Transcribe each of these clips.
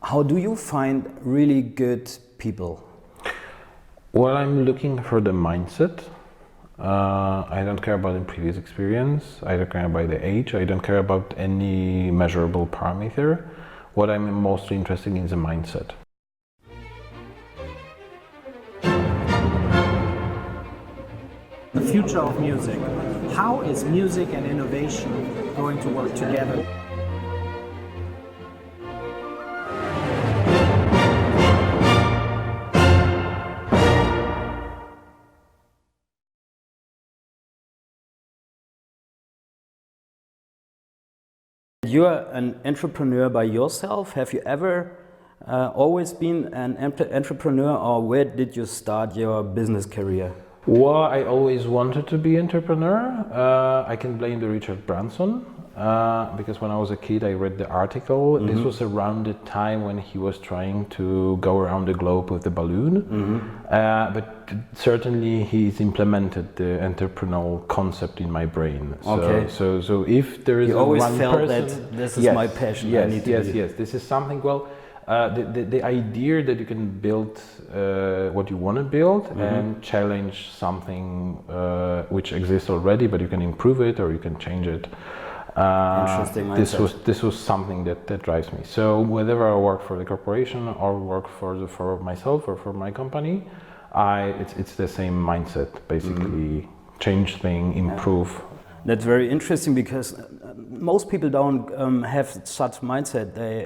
How do you find really good people? Well, I'm looking for the mindset. I don't care about the previous experience. I don't care about the age. I don't care about any measurable parameter. What I'm mostly interested in is the mindset. The future of music. How is music and innovation going to work together? You're an entrepreneur by yourself. Have you ever always been an entrepreneur, or where did you start your business career? Well, I always wanted to be entrepreneur. I can blame the Richard Branson because when I was a kid I read the article. This was around the time when he was trying to go around the globe with the balloon. But certainly he's implemented the entrepreneurial concept in my brain. So if there is you always one felt person, that this is my passion. Yes, this is something. Well, the idea that you can build what you want to build and challenge something which exists already, but you can improve it or you can change it. Interesting mindset. This was something that drives me. So whether I work for the corporation or work for myself or for my company, it's the same mindset. Basically, change things, improve. That's very interesting because most people don't have such mindset. They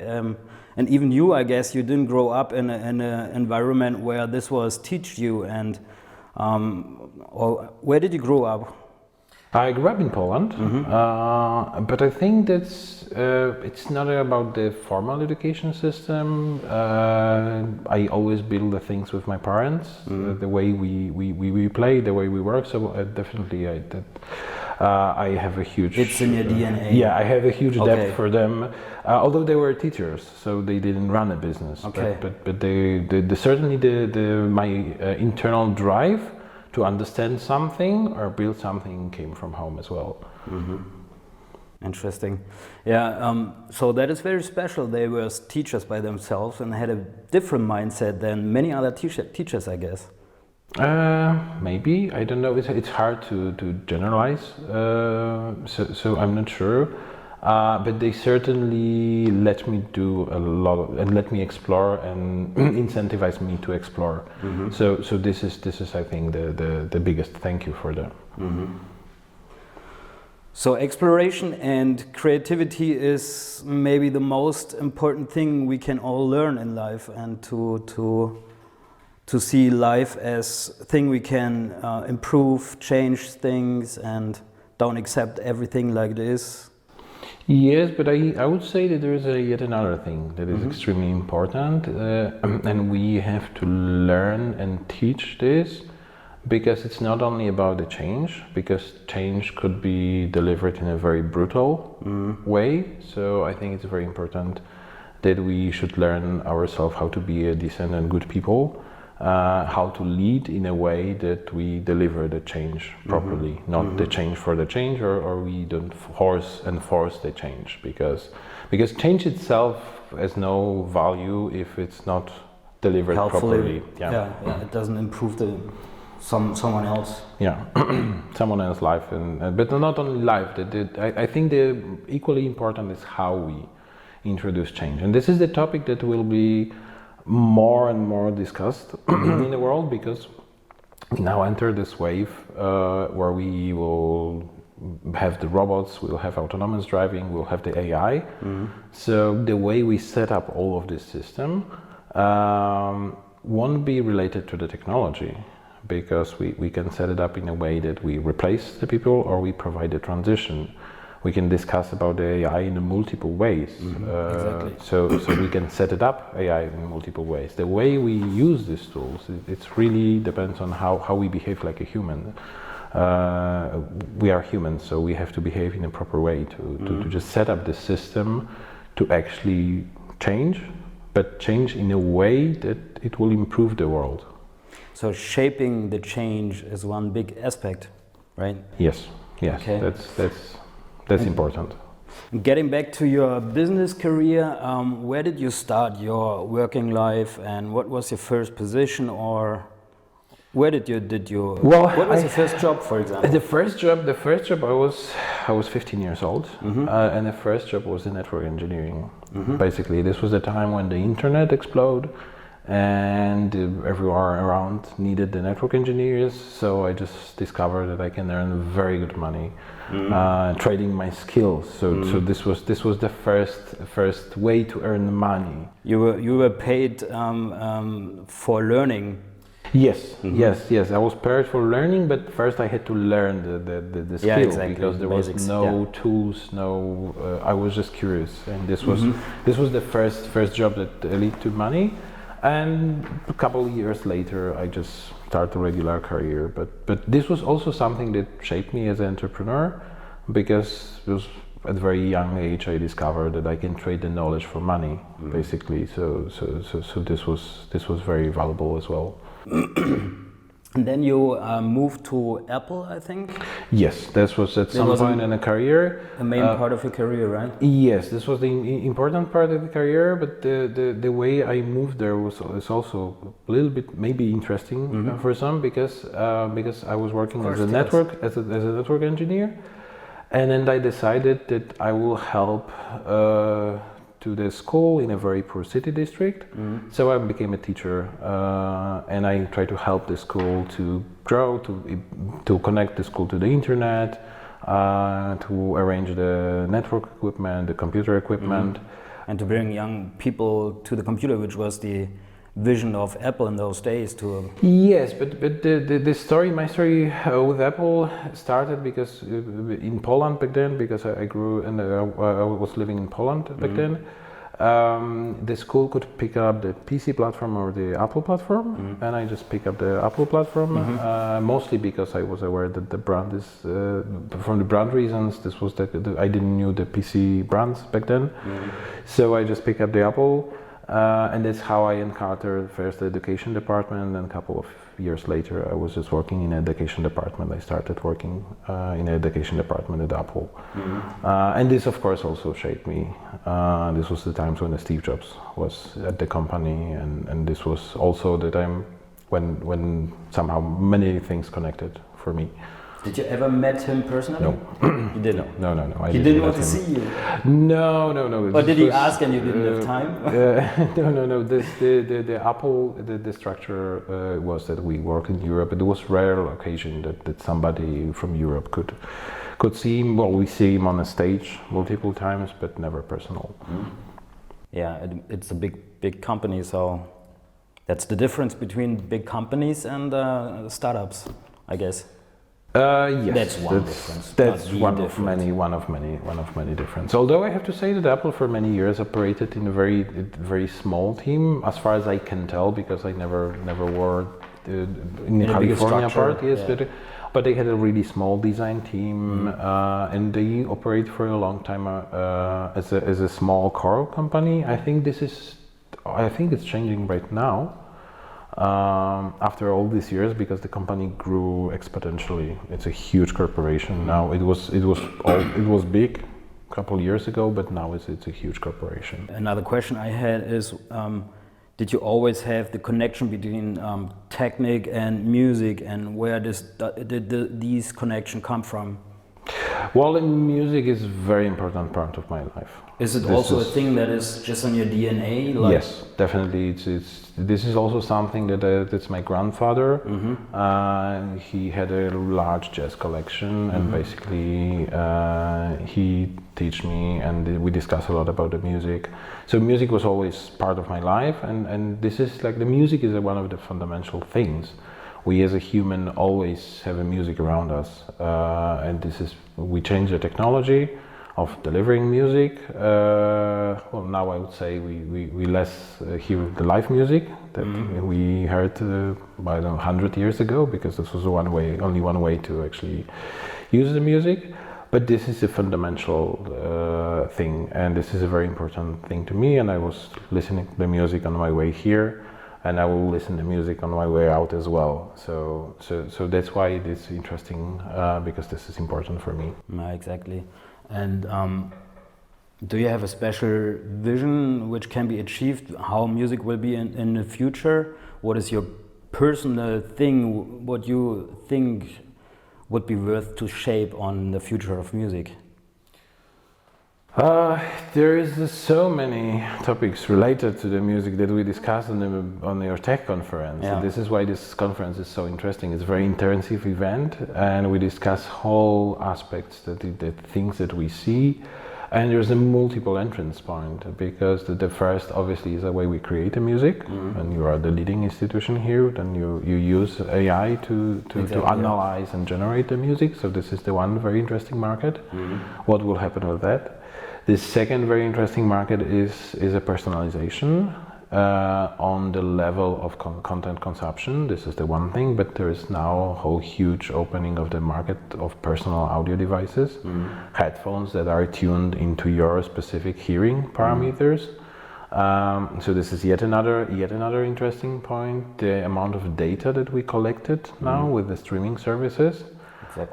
and even you, I guess, you didn't grow up in an environment where this was taught you. And or where did you grow up? I grew up in Poland, but I think that's it's not about the formal education system. I always build the things with my parents, the way we play, the way we work. So definitely, I have a huge. It's in your DNA. Yeah, I have a huge depth for them. Although they were teachers, so they didn't run a business. Okay. But they certainly my internal drive to understand something or build something came from home as well. Interesting. Yeah, so that is very special. They were teachers by themselves and had a different mindset than many other teachers, I guess. Maybe, I don't know. It's hard to generalize, so I'm not sure. But they certainly let me do a lot and let me explore and incentivize me to explore. So this is I think the biggest thank you for them. So exploration and creativity is maybe the most important thing we can all learn in life, and to see life as a thing we can improve, change things, and don't accept everything like it is. Yes, but I would say that there is yet another thing that is extremely important, and we have to learn and teach this, because it's not only about the change, because change could be delivered in a very brutal way. So I think it's very important that we should learn ourselves how to be a decent and good people, how to lead in a way that we deliver the change properly, not the change for the change, or we don't enforce the change, because change itself has no value if it's not delivered properly. Yeah, it doesn't improve someone else. Yeah, someone else's life, but not only life. I think the equally important is how we introduce change, and this is the topic that will be more and more discussed in the world, because we now enter this wave where we will have the robots, we'll have autonomous driving, we'll have the AI. So the way we set up all of this system won't be related to the technology, because we can set it up in a way that we replace the people or we provide a transition. We can discuss about the AI in multiple ways. Exactly. So we can set it up, AI, in multiple ways. The way we use these tools, it really depends on how we behave like a human. We are humans, so we have to behave in a proper way to just set up the system to actually change, but change in a way that it will improve the world. So shaping the change is one big aspect, right? Yes. Okay. That's important. Getting back to your business career, where did you start your working life, and what was your first position, or where did you? Well, what was your first job, for example? The first job I was 15 years old, and the first job was in network engineering. Basically, this was the time when the internet exploded, and everywhere around needed the network engineers. So I just discovered that I can earn very good money trading my skills. So this was the first way to earn money. You were paid for learning. Yes, yes. I was prepared for learning, but first I had to learn the skill, exactly. because there Basics, was no tools, I was just curious, and this was the first job that led to money. And a couple of years later, I just started a regular career. But this was also something that shaped me as an entrepreneur, because it was at a very young age I discovered that I can trade the knowledge for money, basically. So this was very valuable as well. And then you moved to Apple, I think? Yes, this was at some point in a career. A main part of your career, right? Yes, this was the important part of the career, but the way I moved there is also a little bit maybe interesting for some, because I was working as a network engineer, and then I decided that I will help to the school in a very poor city district. So I became a teacher, and I tried to help the school to grow, to connect the school to the internet, to arrange the network equipment, the computer equipment. And to bring young people to the computer, which was the vision of Apple in those days. Yes, but my story with Apple started because in Poland back then, because I grew and I was living in Poland back then. The school could pick up the PC platform or the Apple platform, and I just picked up the Apple platform, mostly because I was aware that the brand is, from the brand reasons, this was I didn't knew the PC brands back then, so I just picked up the Apple. And that's how I encountered first the education department, and a couple of years later I was just working in the education department. I started working in the education department at Apple. And this of course also shaped me. This was the times when Steve Jobs was at the company, and this was also the time when somehow many things connected for me. Did you ever met him personally? No. You didn't? No. He didn't want to see you? No. Or did he ask and you didn't have time? No. The Apple, the structure was that we work in Europe. It was rare occasion that somebody from Europe could see him. Well, we see him on a stage multiple times, but never personal. Yeah, it's a big company, so that's the difference between big companies and startups, I guess. Yes, that's one difference. That's one of many differences. Although I have to say that Apple for many years operated in a very small team, as far as I can tell, because I never worked in the California part. Yes, yeah. But they had a really small design team, and they operate for a long time as a small core company. I think it's changing right now. After all these years, because the company grew exponentially. It's a huge corporation now. It was big a couple of years ago, but now it's a huge corporation. Another question I had is, did you always have the connection between technique and music, and where did these connection come from? Well, music is a very important part of my life. Is it also a thing that is just on your DNA? Yes, definitely. This is also something that's my grandfather. He had a large jazz collection, and basically he taught me, and we discussed a lot about the music. So music was always part of my life, and this is like the music is one of the fundamental things. We as a human always have a music around us, and we change the technology of delivering music. Well, now I would say we less hear the live music that we heard 100 years ago, because this was only one way to actually use the music. But this is a fundamental thing, and this is a very important thing to me. And I was listening to the music on my way here, and I will listen to music on my way out as well. So that's why it's interesting, because this is important for me. Exactly. And Do you have a special vision which can be achieved, how music will be in the future? What is your personal thing, what you think would be worth to shape on the future of music? There is so many topics related to the music that we discussed on your tech conference. Yeah. This is why this conference is so interesting. It's a very intensive event, and we discuss whole aspects, the things that we see. And there's a multiple entrance point, because the first obviously is the way we create the music, and you are the leading institution here. Then you use AI to analyze and generate the music. So this is the one very interesting market. What will happen with that? The second very interesting market is a personalization on the level of content consumption. This is the one thing, but there is now a whole huge opening of the market of personal audio devices, headphones that are tuned into your specific hearing parameters. So this is yet another interesting point. The amount of data that we collected now with the streaming services,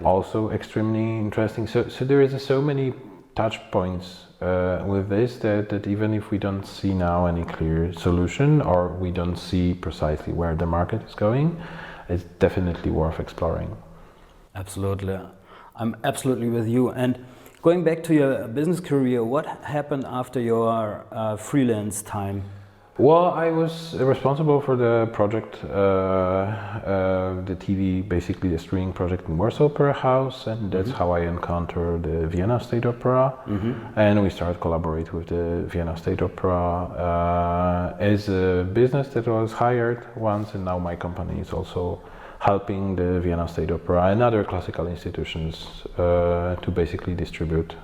also extremely interesting. So there is so many touch points with this that even if we don't see now any clear solution, or we don't see precisely where the market is going, it's definitely worth exploring. Absolutely. I'm absolutely with you. And going back to your business career, what happened after your freelance time? Well, I was responsible for the project, the TV, basically the streaming project in Warsaw Opera House, and that's how I encountered the Vienna State Opera, and we started collaborate with the Vienna State Opera as a business that was hired once, and now my company is also helping the Vienna State Opera and other classical institutions to basically distribute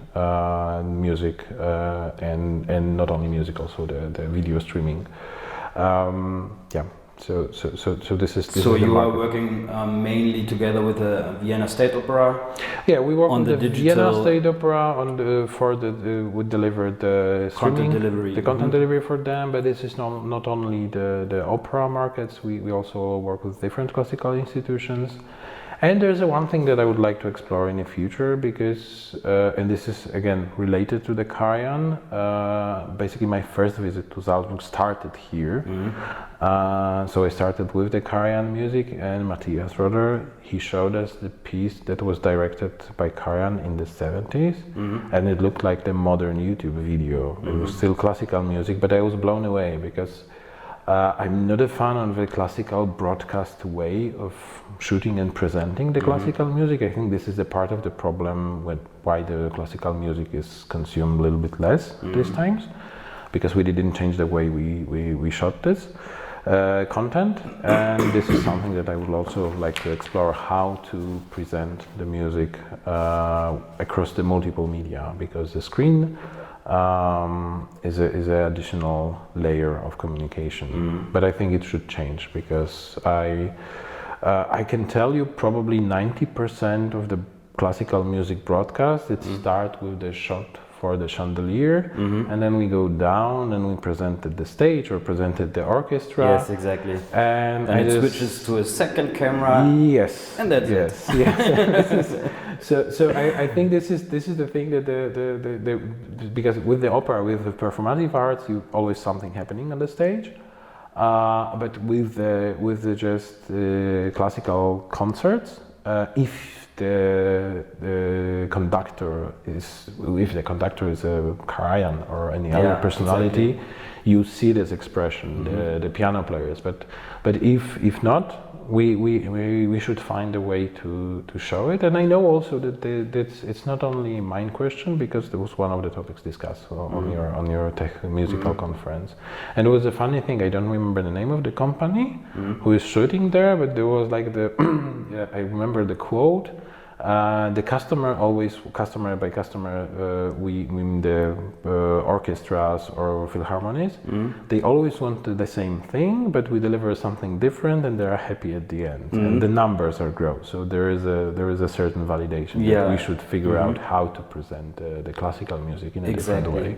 music and not only music, also the video streaming. Yeah. So this is. So you are working mainly together with the Vienna State Opera. Yeah, we work on with the Vienna State Opera we delivered the streaming, content delivery for them. But this is not only the opera markets. We also work with different classical institutions. And there's one thing that I would like to explore in the future, because, and this is again related to the Karajan, basically my first visit to Salzburg started here. So I started with the Karajan music, and Matthias Roder, he showed us the piece that was directed by Karajan in the 70s, and it looked like the modern YouTube video. It was still classical music, but I was blown away, because I'm not a fan of the classical broadcast way of shooting and presenting the classical music. I think this is a part of the problem with why the classical music is consumed a little bit less these times, because we didn't change the way we shot this content. And this is something that I would also like to explore, how to present the music across the multiple media, because the screen is an additional layer of communication. But I think it should change, because I can tell you probably 90% of the classical music broadcast, it starts with the shot for the chandelier, and then we go down and we presented the stage or presented the orchestra. Yes, exactly. And it switches to a second camera. Yes. And that's it. Yes. So I think this is the thing that because with the opera, with the performative arts, you always something happening on the stage. But with the just classical concerts, if the conductor is a Karajan or any other personality, you see this expression, the piano players. But if not, we should find a way to show it. And I know also that it's not only a mind question, because there was one of the topics discussed on your tech musical conference. And it was a funny thing, I don't remember the name of the company who is shooting there, but there was like I remember the quote. The customer by customer, we mean the orchestras or philharmonies, they always want the same thing, but we deliver something different, and they are happy at the end, and the numbers are grow. So there is a certain validation that we should figure out how to present the classical music in a different way.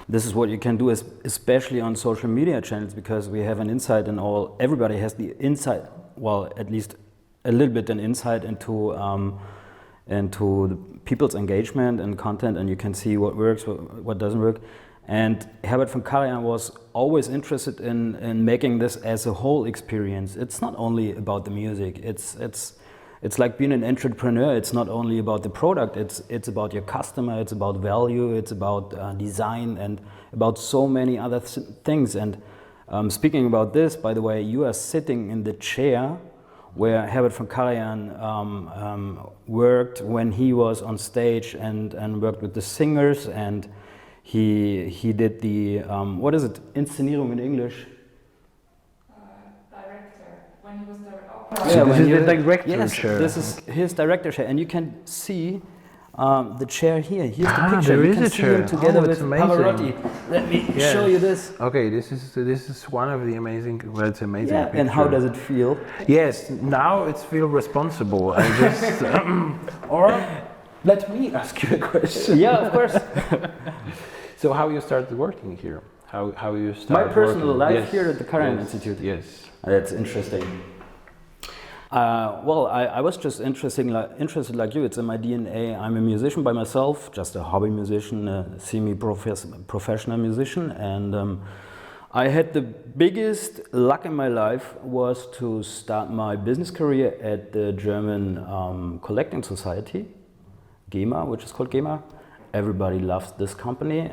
This is what you can do, especially on social media channels, because we have an insight in all. Everybody has the insight, well, at least a little bit an insight into into the people's engagement and content, and you can see what works, what doesn't work. And Herbert von Karajan was always interested in making this as a whole experience. It's not only about the music. It's like being an entrepreneur. It's not only about the product. It's about your customer. It's about value. It's about design and about so many other things. And speaking about this, by the way, you are sitting in the chair where Herbert von Karajan worked when he was on stage and worked with the singers, and he did the what is it? Inszenierung in English? Director. When he was the opera. So this is the director yes, chair. This is his director chair, and you can see the chair here. Here's the picture. There you is can a see chair. him together with amazing. Pavarotti. Let me show you this. Okay, this is one of the amazing. Well, it's amazing. Yeah, picture. and how does it feel? Yes, now it's feel responsible. I just or let me ask you a question. Yeah, of course. So how you started working here? How you started My personal working? life here at the Karajan Institute. Yes. That's interesting. Well, I was just interested like you. It's in my DNA. I'm a musician by myself, just a hobby musician, a semi-professional musician. And I had the biggest luck in my life was to start my business career at the German collecting society, GEMA, which is called GEMA. Everybody loves this company.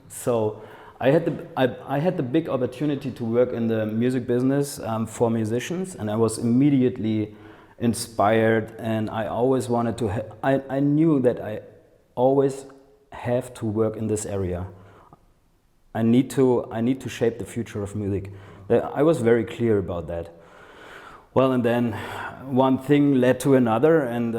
So I had the big opportunity to work in the music business for musicians, and I was immediately inspired, and I always wanted to I knew that I always have to work in this area. I need to shape the future of music. I was very clear about that. Well, and then one thing led to another, and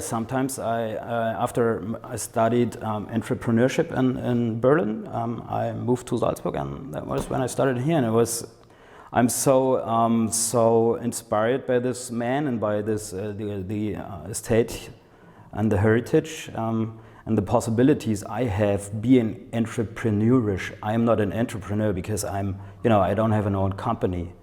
sometimes after I studied entrepreneurship in Berlin, I moved to Salzburg, and that was when I started here. And I'm so inspired by this man and by this the estate and the heritage and the possibilities I have being entrepreneurish. I am not an entrepreneur because I don't have an own company.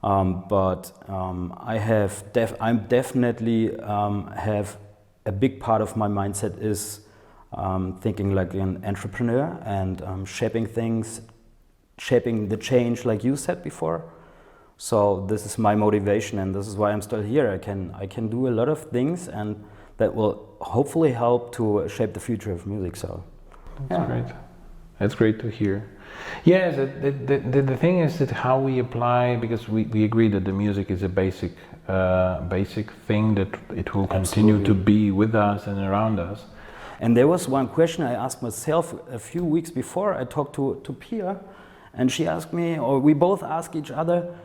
But I'm definitely have a big part of my mindset is thinking like an entrepreneur and shaping things, shaping the change, like you said before. So this is my motivation, and this is why I'm still here. I can do a lot of things, and that will hopefully help to shape the future of music. So that's great. That's great to hear. Yes, the thing is that how we apply, because we agree that the music is a basic thing that it will continue to be with us and around us. And there was one question I asked myself a few weeks before. I talked to Pia, and she asked me, or we both asked each other,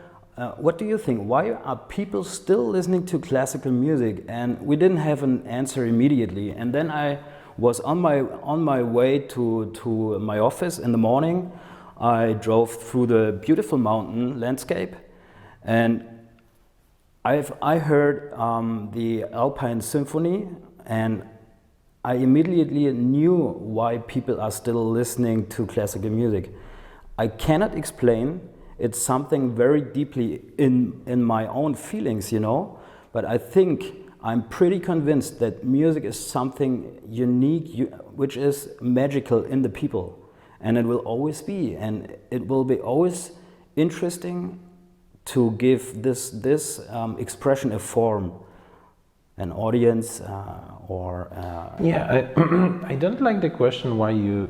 what do you think? Why are people still listening to classical music? And we didn't have an answer immediately. And then I was on my way to my office in the morning. I drove through the beautiful mountain landscape, and I heard the Alpine Symphony, and I immediately knew why people are still listening to classical music. I cannot explain. It's something very deeply in my own feelings, but I think I'm pretty convinced that music is something unique, which is magical in the people, and it will always be, and it will be always interesting to give this expression a form, an audience, or. I don't like the question why you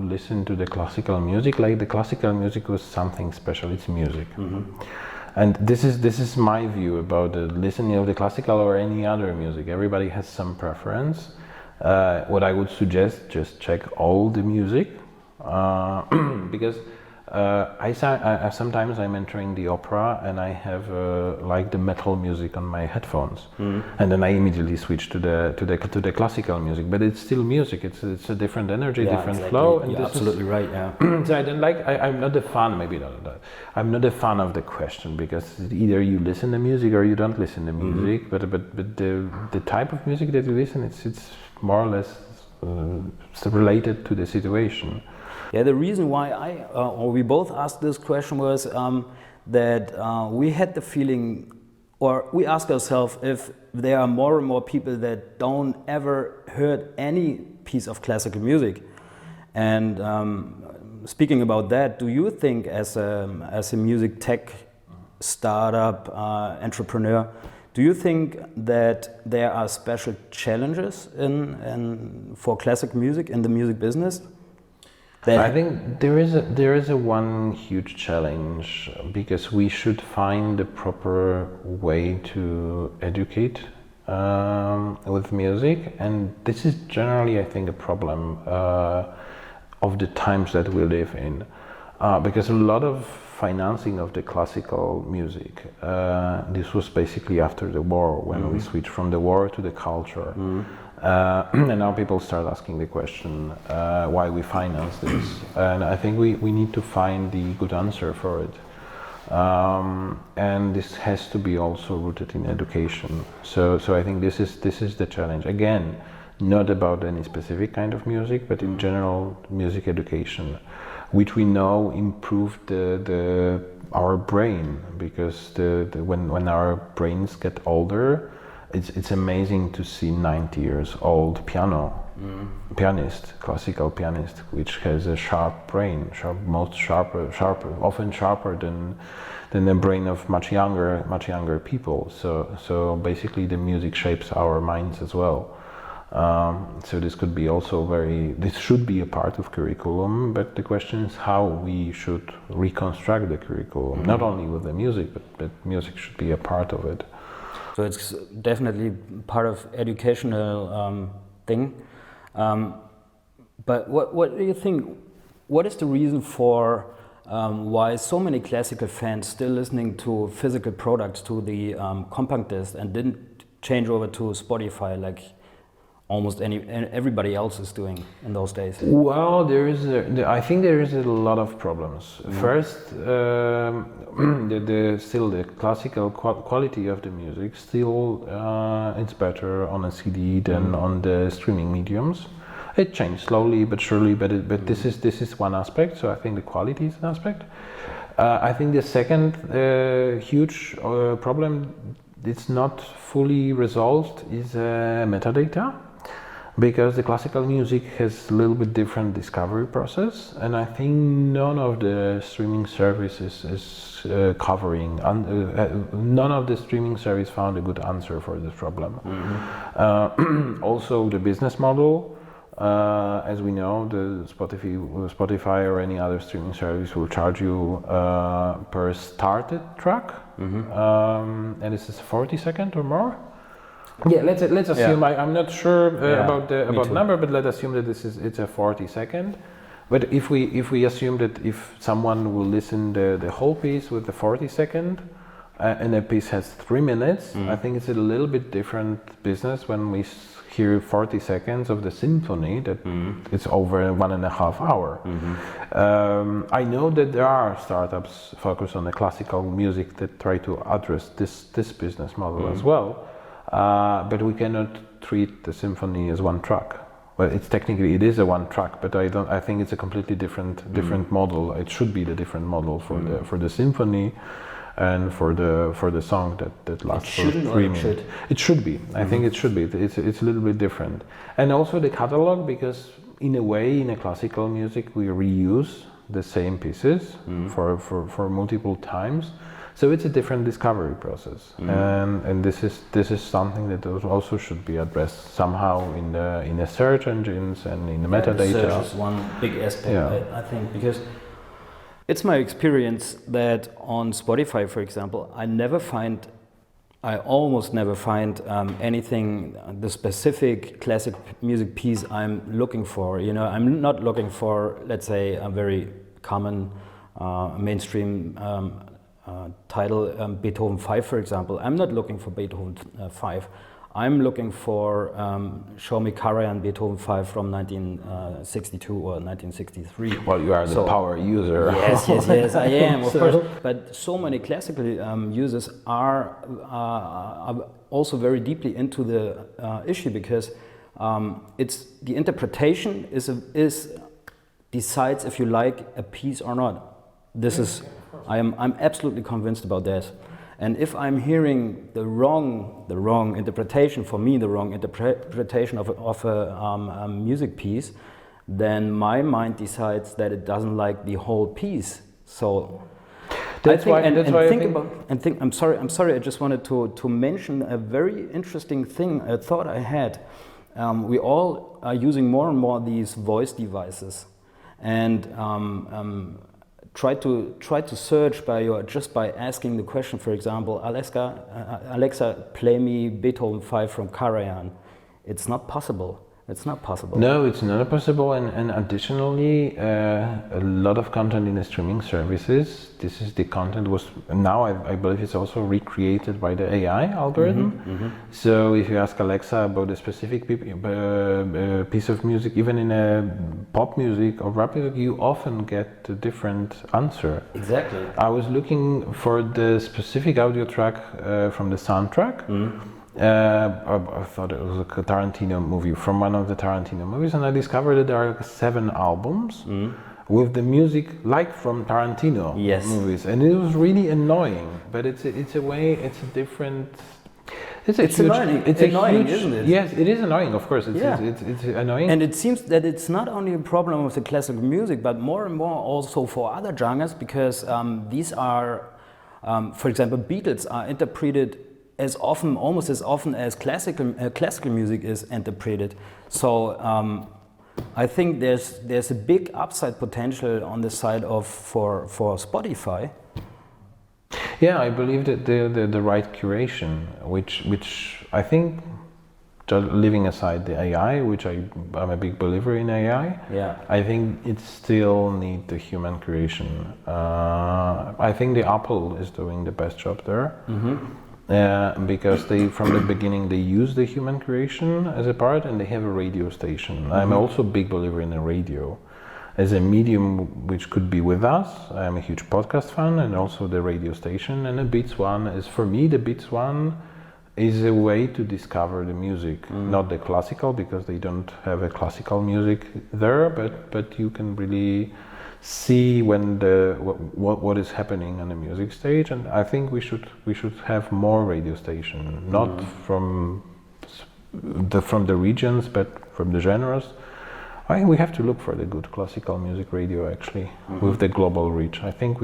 listen to the classical music. Like the classical music was something special. It's music. Mm-hmm. And this is my view about the listening of the classical or any other music. Everybody has some preference. What I would suggest, just check all the music, because sometimes I'm entering the opera and I have like the metal music on my headphones, and then I immediately switch to the classical music. But it's still music. It's a different energy, different flow. And you're absolutely right. Yeah. So I don't like. I'm not a fan. Maybe not. I'm not a fan of the question, because either you listen to music or you don't listen to music. But the type of music that you listen, it's more or less related to the situation. Yeah, the reason why we both asked this question was that we had the feeling or we ask ourselves if there are more and more people that don't ever heard any piece of classical music. And speaking about that, do you think as a music tech startup entrepreneur, do you think that there are special challenges for classic music in the music business? I think there is a one huge challenge, because we should find the proper way to educate with music, and this is generally, I think, a problem of the times that we live in, because a lot of financing of the classical music, this was basically after the war, when we switched from the war to the culture. And now people start asking the question why we finance this, and I think we need to find the good answer for it, and this has to be also rooted in education. So I think this is the challenge, again, not about any specific kind of music, but in general music education, which we know improved our brain, because when our brains get older, it's amazing to see 90 years old pianist, classical pianist, which has a sharp brain, sharper, often sharper than the brain of much younger people. So basically the music shapes our minds as well. So this could be also this should be a part of curriculum, but the question is how we should reconstruct the curriculum, not only with the music, but music should be a part of it. So it's definitely part of educational thing. But what do you think? What is the reason for why so many classical fans still listening to physical products, to the compact disc, and didn't change over to Spotify like almost everybody else is doing in those days? Well, I think there is a lot of problems. First, still the classical quality of the music still it's better on a CD than on the streaming mediums. It changed slowly but surely, but this is one aspect. So I think the quality is an aspect. I think the second huge problem, it's not fully resolved, is metadata. Because the classical music has a little bit different discovery process, and I think none of the streaming services is covering, none of the streaming service found a good answer for this problem. Also the business model, as we know, the Spotify or any other streaming service will charge you per started track, and this is 40 seconds or more. Yeah, let's assume. Yeah. I'm not sure about the number, but let's assume that it's a 40-second. But if we assume that if someone will listen the whole piece with the 40-second, and a piece has 3 minutes, I think it's a little bit different business when we hear 40 seconds of the symphony that it's over 1.5 hours. I know that there are startups focused on the classical music that try to address this business model as well. But we cannot treat the symphony as one track. Well, it is a one track, but I think it's a completely different model. It should be the different model for the symphony, and for the song that lasts for 3 minutes. It should be. I think it should be. It's a little bit different. And also the catalog, because in a way, in a classical music, we reuse the same pieces for multiple times. So it's a different discovery process, and this is something that also should be addressed somehow in the search engines and in the metadata. Search is one big aspect, I think, because it's my experience that on Spotify, for example, I almost never find anything, the specific classic music piece I'm looking for. You know, I'm not looking for, let's say, a very common mainstream title, Beethoven 5, for example. I'm not looking for Beethoven 5. I'm looking for show me Karajan Beethoven 5 from 1962 or 1963. Well, you are the power user. Yes, I am, of course. But so many classical users are also very deeply into the issue, because it's the interpretation decides if you like a piece or not. This is, I'm absolutely convinced about that. And if I'm hearing the wrong interpretation, for me, the wrong interpretation of a music piece, then my mind decides that it doesn't like the whole piece. So that's why I think I'm sorry. I just wanted to mention a very interesting thing, a thought I had. We all are using more and more these voice devices, and try to search just by asking the question. For example, Alexa, play me Beethoven 5 from Karajan. It's not possible. It's not possible. No, it's not possible, and additionally, a lot of content in the streaming services, this is the content was, now I believe it's also recreated by the AI algorithm. So if you ask Alexa about a specific piece of music, even in a pop music or rap music, you often get a different answer. Exactly. I was looking for the specific audio track from the soundtrack. I thought it was a Tarantino movie, from one of the Tarantino movies, and I discovered that there are 7 albums with the music like from Tarantino movies, and it was really annoying. But it's a way, it's a different. It's annoying. It's annoying, isn't it? Yes, it is annoying. Of course, it's annoying. And it seems that it's not only a problem with the classical music, but more and more also for other genres, because these are, for example, Beatles are interpreted as often, almost as often as classical music is interpreted. So I think there's a big upside potential on the side of for Spotify. Yeah, I believe that the right curation, which I think, leaving aside the AI, which I'm a big believer in AI. Yeah. I think it still needs the human creation. I think the Apple is doing the best job there. Because from the beginning they use the human creation as a part, and they have a radio station. I'm also a big believer in the radio as a medium which could be with us. I'm a huge podcast fan, and also the radio station. And the Beats One is, for me, the Beats One is a way to discover the music, not the classical, because they don't have a classical music there, but you can really see when what is happening on the music stage. And I think we should have more radio station, not from the regions, but from the genres. I think we have to look for the good classical music radio, actually, with the global reach. I think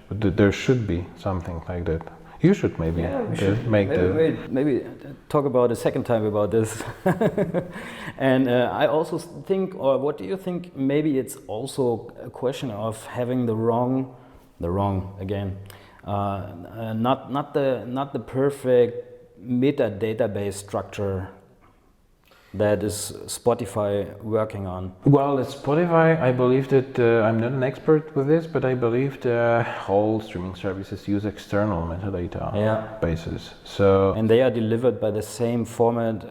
there should be something like that. You should maybe maybe talk about a second time about this. And I also think, or what do you think? Maybe it's also a question of having the wrong again, not the perfect metadatabase structure that is Spotify working on. Well, at Spotify, I believe that I'm not an expert with this, but I believe the whole streaming services use external metadata bases. So, and they are delivered by the same format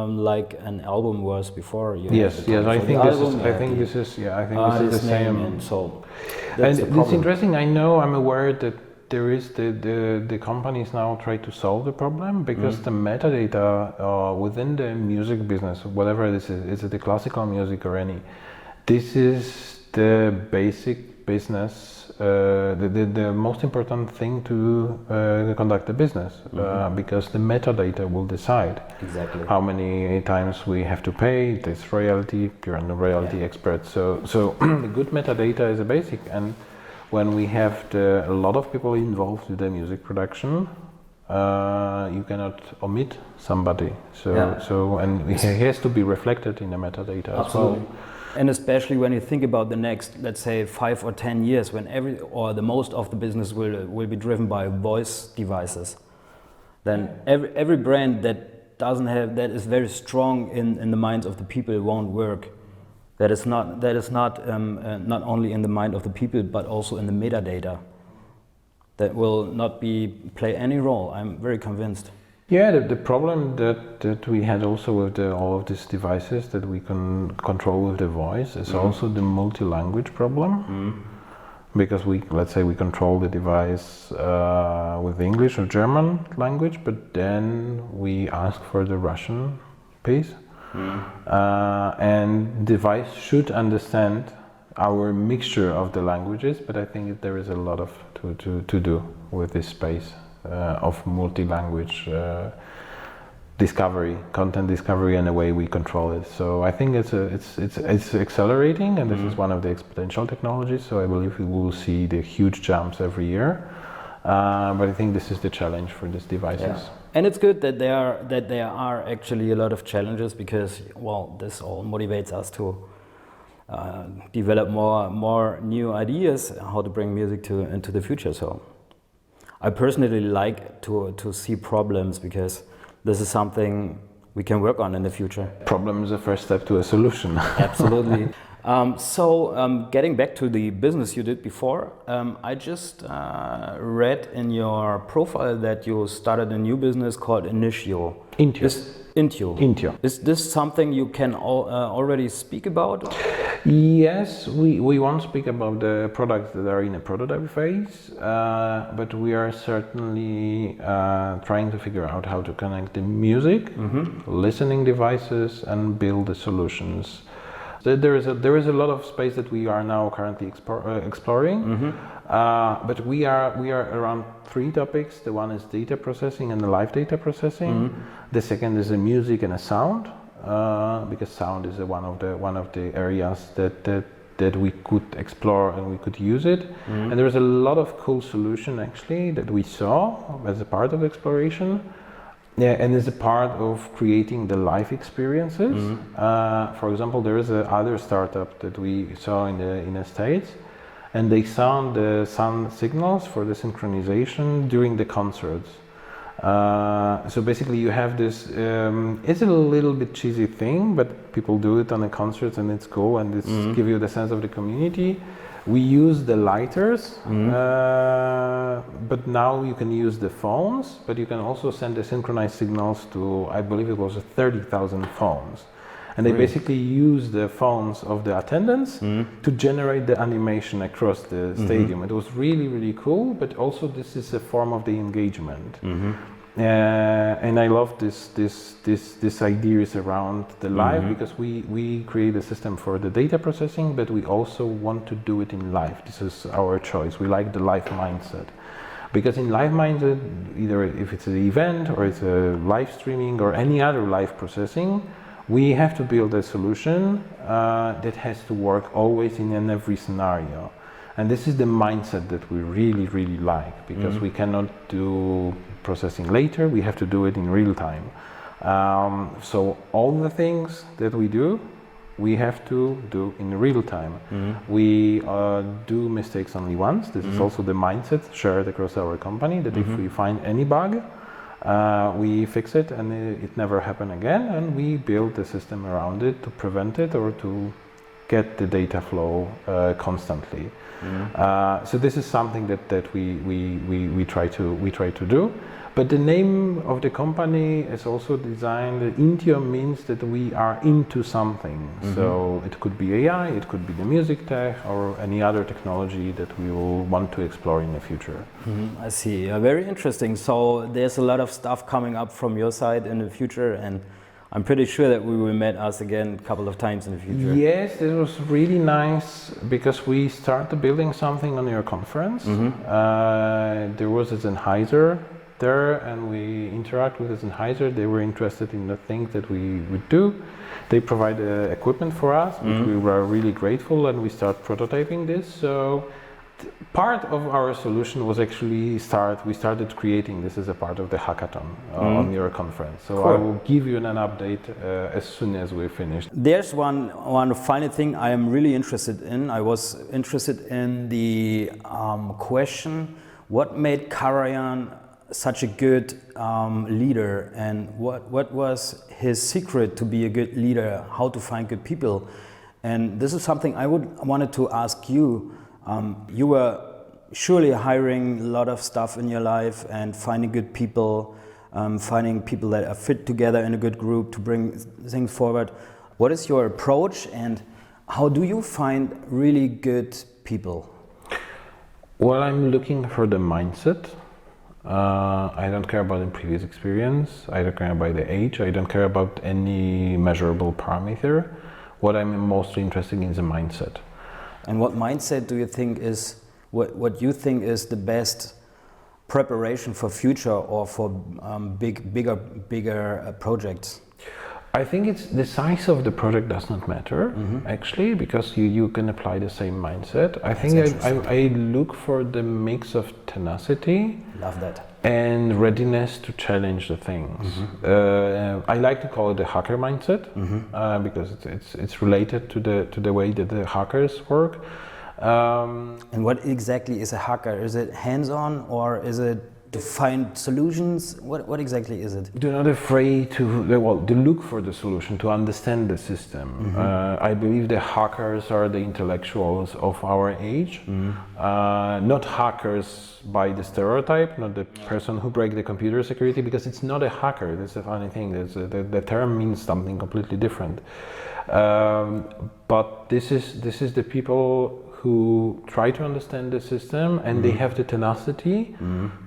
like an album was before. Yes, I think this is the same. And so, and it's interesting. I'm aware that there is the companies now try to solve the problem, because the metadata within the music business, whatever this is it the classical music or any, this is the basic business, the most important thing to conduct the business, because the metadata will decide exactly how many times we have to pay this royalty. You're a royalty expert, so the good metadata is a basic. And when we have a lot of people involved with the music production, you cannot omit somebody. And it has to be reflected in the metadata as well. And especially when you think about the next, let's say, 5 or 10 years, when the most of the business will be driven by voice devices, then every brand that is very strong in the minds of the people won't work. That is not only in the mind of the people, but also in the metadata. That will not play any role. I'm very convinced. Yeah, the problem that we had also with all of these devices that we can control with the voice is also the multi-language problem. Because let's say we control the device with English or German language, but then we ask for the Russian piece. And the device should understand our mixture of the languages, but I think there is a lot to do with this space. of multi-language discovery, content discovery, and the way we control it. So I think it's accelerating, and this is one of the exponential technologies. So I believe we will see the huge jumps every year. But I think this is the challenge for these devices. Yeah. And it's good that there are actually a lot of challenges, because well, this all motivates us to develop more new ideas how to bring music into the future. So I personally like to see problems, because this is something we can work on in the future. Problem is the first step to a solution. Absolutely. Getting back to the business you did before, I just read in your profile that you started a new business called INTIO. INTIO. Is this something you can already speak about? Yes, we won't speak about the products that are in a prototype phase, but we are certainly trying to figure out how to connect the music, listening devices, and build the solutions. So there is a lot of space that we are now currently exploring, but we are around 3 topics. The one is data processing and the live data processing. The second is the music and a sound, because sound is one of the areas that we could explore and we could use it. And there is a lot of cool solution actually that we saw as a part of exploration. Yeah, and as a part of creating the live experiences. For example, there is another startup that we saw in the States, and they sound the sound signals for the synchronization during the concerts. So basically you have this, it's a little bit cheesy thing, but people do it on the concerts and it's cool, and it's give you the sense of the community. We use the lighters, but now you can use the phones, but you can also send the synchronized signals to, I believe it was 30,000 phones. And they basically use the phones of the attendants to generate the animation across the stadium. It was really, really cool, but also this is a form of the engagement. And I love this ideas around the live, because we create a system for the data processing, but we also want to do it in live. This is our choice. We like the live mindset, because in live mindset, either if it's an event or it's a live streaming or any other live processing, we have to build a solution that has to work always in every scenario. And this is the mindset that we really, really like, because we cannot do processing later, we have to do it in real time. So all the things that we do, we have to do in real time. We do mistakes only once. This is also the mindset shared across our company, that if we find any bug, we fix it and it never happen again, and we build the system around it to prevent it or to get the data flow constantly. So this is something that we try to do. But the name of the company is also designed. INTIO means that we are into something. So it could be AI, it could be the music tech, or any other technology that we will want to explore in the future. I see. Very interesting. So there's a lot of stuff coming up from your side in the future, and I'm pretty sure that we will meet us again a couple of times in the future. Yes, it was really nice, because we started building something on your conference. There was a Sennheiser there, and we interact with Sennheiser. They were interested in the things that we would do. They provide equipment for us, which we were really grateful, and we start prototyping this. So part of our solution was actually we started creating this as a part of the hackathon on your conference. So I will give you an update as soon as we're finished. There's one final thing I am really interested in. I was interested in the question, what made Karajan such a good leader, and what was his secret to be a good leader, how to find good people? And this is something I wanted to ask you. You were surely hiring a lot of stuff in your life and finding good people, finding people that are fit together in a good group to bring things forward. What is your approach, and how do you find really good people? Well, I'm looking for the mindset. I don't care about the previous experience, I don't care about the age, I don't care about any measurable parameter. What I'm mostly interested in is the mindset. And what mindset do you think is, what you think is the best preparation for future or for bigger projects? I think it's the size of the project does not matter actually, because you can apply the same mindset. I think I look for the mix of tenacity. Love that. And readiness to challenge the things. I like to call it the hacker mindset because it's related to the way that the hackers work. And what exactly is a hacker? Is it hands-on or is it to find solutions? What exactly is it? They're not afraid to look for the solution, to understand the system. I believe the hackers are the intellectuals of our age, not hackers by the stereotype, not the person who breaks the computer security, because it's not a hacker. That's a funny thing. The term means something completely different. But this is the people who try to understand the system, and they have the tenacity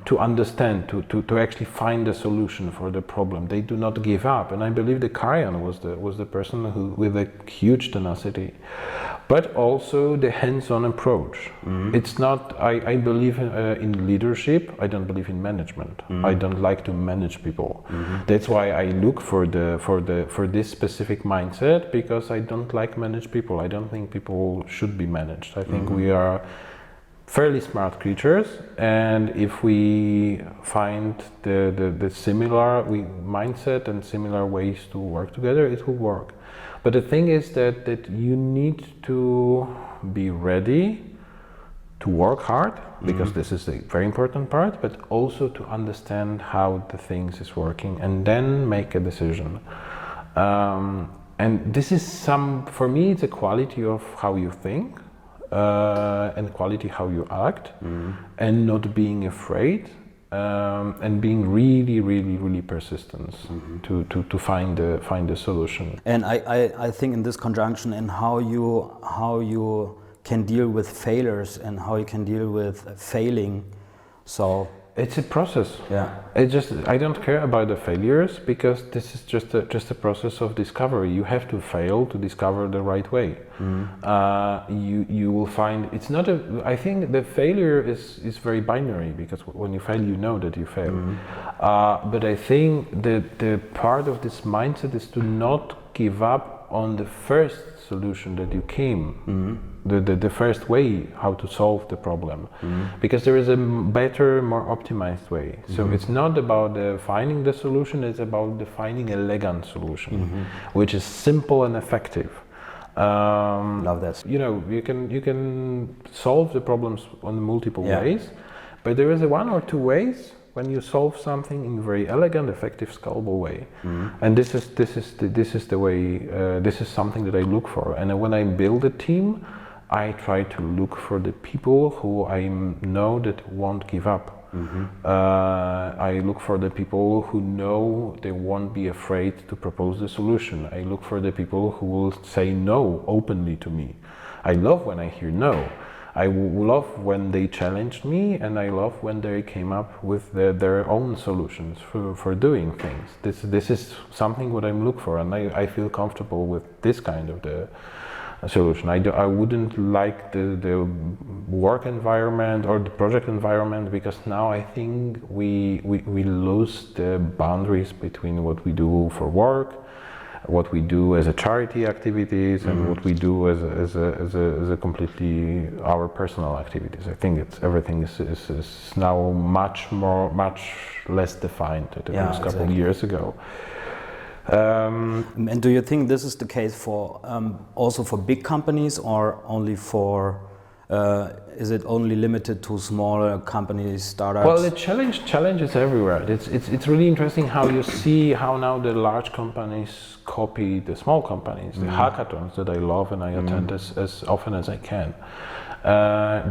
to understand, to actually find a solution for the problem. They do not give up, and I believe the Karajan was the person who with a huge tenacity, but also the hands-on approach. It's not. I believe in leadership. I don't believe in management. I don't like to manage people. That's why I look for this specific mindset, because I don't like manage people. I don't think people should be managed. I think we are fairly smart creatures, and if we find the similar mindset and similar ways to work together, it will work. But the thing is that you need to be ready to work hard, because this is a very important part, but also to understand how the things is working and then make a decision. And this is for me, it's a quality of how you think, and quality how you act, and not being afraid, and being really persistent to find the solution. And I think in this conjunction, and how you can deal with failures and how you can deal with failing. So it's a process. Yeah. I don't care about the failures, because this is just a process of discovery. You have to fail to discover the right way. You will find it's not a. I think the failure is very binary, because when you fail, you know that you fail. But I think the part of this mindset is to not give up on the first solution that you came. The first way how to solve the problem, because there is a better, more optimized way. So it's not about finding the solution, it's about finding an elegant solution, which is simple and effective. Love that. You know, you can solve the problems on multiple ways, but there is one or two ways when you solve something in a very elegant, effective, scalable way. And this is the way. This is something that I look for. And when I build a team, I try to look for the people who I know that won't give up. I look for the people who know they won't be afraid to propose the solution. I look for the people who will say no openly to me. I love when I hear no. I love when they challenged me, and I love when they came up with their own solutions for doing things. This is something what I'm looking for, and I feel comfortable with this kind of the solution. I wouldn't like the work environment or the project environment, because now I think we lose the boundaries between what we do for work, what we do as a charity activities, and what we do as a completely our personal activities. I think everything is now much less defined than it was a couple of years ago. And do you think this is the case for also for big companies, or only for is it only limited to smaller companies, startups? Well, the challenge is everywhere. It's really interesting how you see how now the large companies copy the small companies. The hackathons that I love and I attend as often as I can.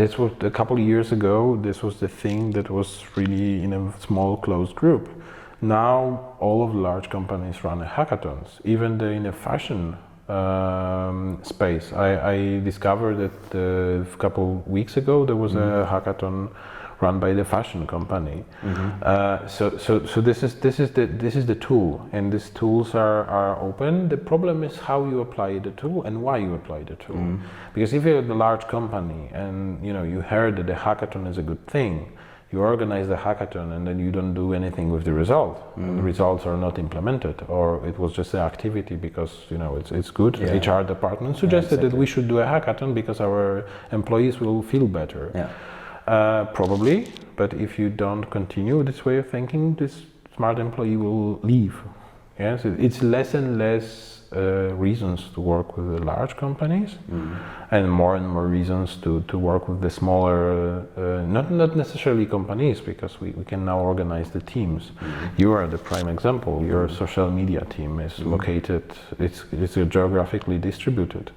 This was a couple of years ago. This was the thing that was really in a small closed group. Now all of the large companies run hackathons, even in the fashion space. I discovered that a couple weeks ago there was a hackathon run by the fashion company. So this is the tool, and these tools are open. The problem is how you apply the tool and why you apply the tool. Because if you're the large company and you heard that the hackathon is a good thing, you organize the hackathon and then you don't do anything with the result, and the results are not implemented, or it was just an activity because it's good. Yeah. HR department suggested exactly. that we should do a hackathon because our employees will feel better. Yeah. Probably, but if you don't continue this way of thinking, this smart employee will leave. Yes, it's less and less reasons to work with the large companies, and more reasons to work with the smaller, not necessarily companies, because we can now organize the teams. You are the prime example. Your social media team is located, it's geographically distributed,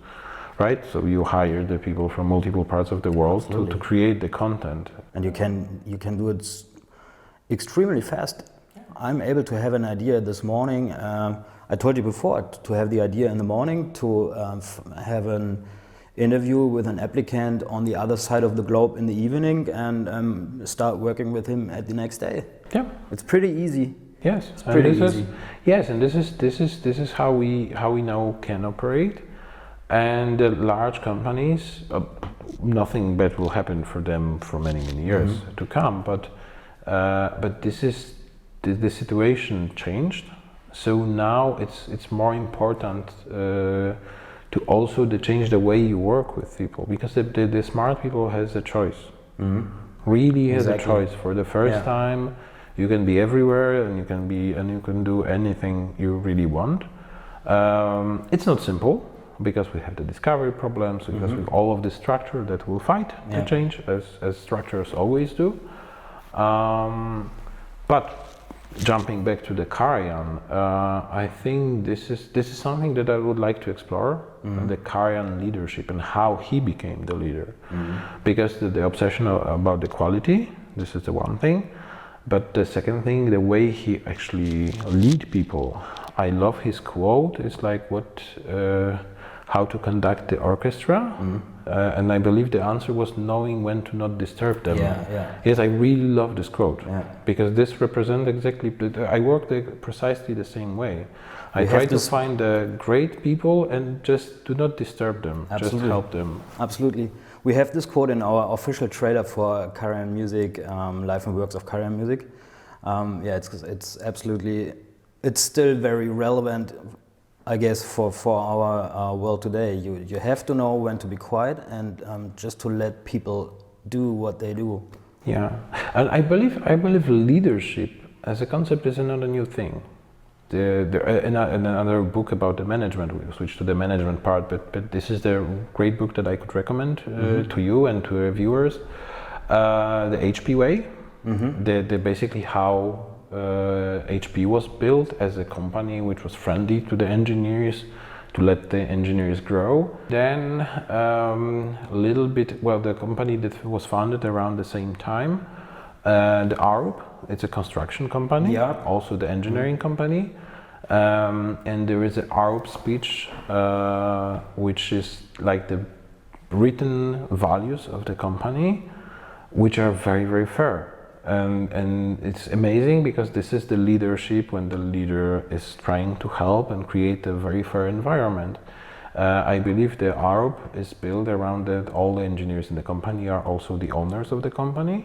right? So you hire the people from multiple parts of the world to create the content. And you can do it extremely fast. I'm able to have an idea this morning. I told you before, to have the idea in the morning, to have an interview with an applicant on the other side of the globe in the evening, and start working with him at the next day. Yeah, it's pretty easy. Yes, it's pretty easy. Yes, and this is how we now can operate. And the large companies, nothing bad will happen for them for many years to come. But this is the situation changed. So now it's more important to also change the way you work with people, because the smart people has a choice. Really has a choice. For the first time, you can be everywhere, and you can do anything you really want. It's not simple, because we have the discovery problems, because with all of the structure that will fight the change, as structures always do. But jumping back to the Karajan, I think this is something that I would like to explore, the Karajan leadership and how he became the leader. Because the obsession about the quality, this is the one thing, but the second thing, the way he actually lead people. I love his quote. It's like how to conduct the orchestra, and I believe the answer was knowing when to not disturb them. Yes, I really love this quote, because this represents exactly. I work precisely the same way. I try to find great people and just do not disturb them. Just help them. Absolutely. We have this quote in our official trailer for Karajan Music, Life and Works of Karajan Music. It's absolutely. It's still very relevant, I guess, for our world today. You have to know when to be quiet, and just to let people do what they do. Yeah, and I believe leadership as a concept is not a new thing. Another book about the management, we switch to the management part, but this is the great book that I could recommend to you and to our viewers. The HP way, the basically how HP was built as a company which was friendly to the engineers, to let the engineers grow. Then a little bit, the company that was founded around the same time, the ARP, it's a construction company, also the engineering company. And there is an ARP speech, which is like the written values of the company, which are very, very fair. And it's amazing, because this is the leadership when the leader is trying to help and create a very fair environment. I believe the ARP is built around that all the engineers in the company are also the owners of the company.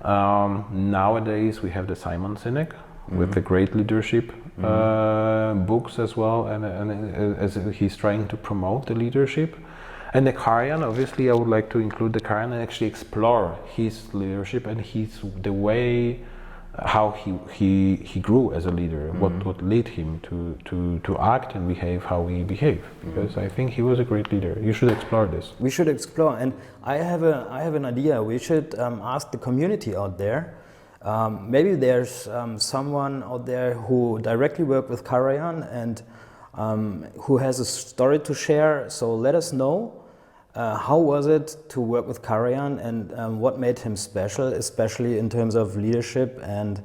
Nowadays we have the Simon Sinek with the great leadership books as well, and as he's trying to promote the leadership. And the Karajan, obviously, I would like to include the Karajan and actually explore his leadership and the way how he grew as a leader, what led him to act and behave how he behaved. Because I think he was a great leader. You should explore this. We should explore, and I have an idea. We should ask the community out there. Maybe there's someone out there who directly worked with Karajan and who has a story to share. So let us know. How was it to work with Karajan, and what made him special, especially in terms of leadership and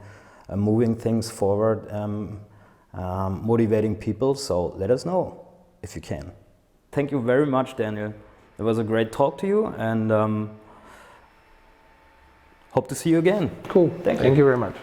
moving things forward, motivating people? So let us know if you can. Thank you very much, Daniel. It was a great talk to you, and hope to see you again. Cool. Thank you very much.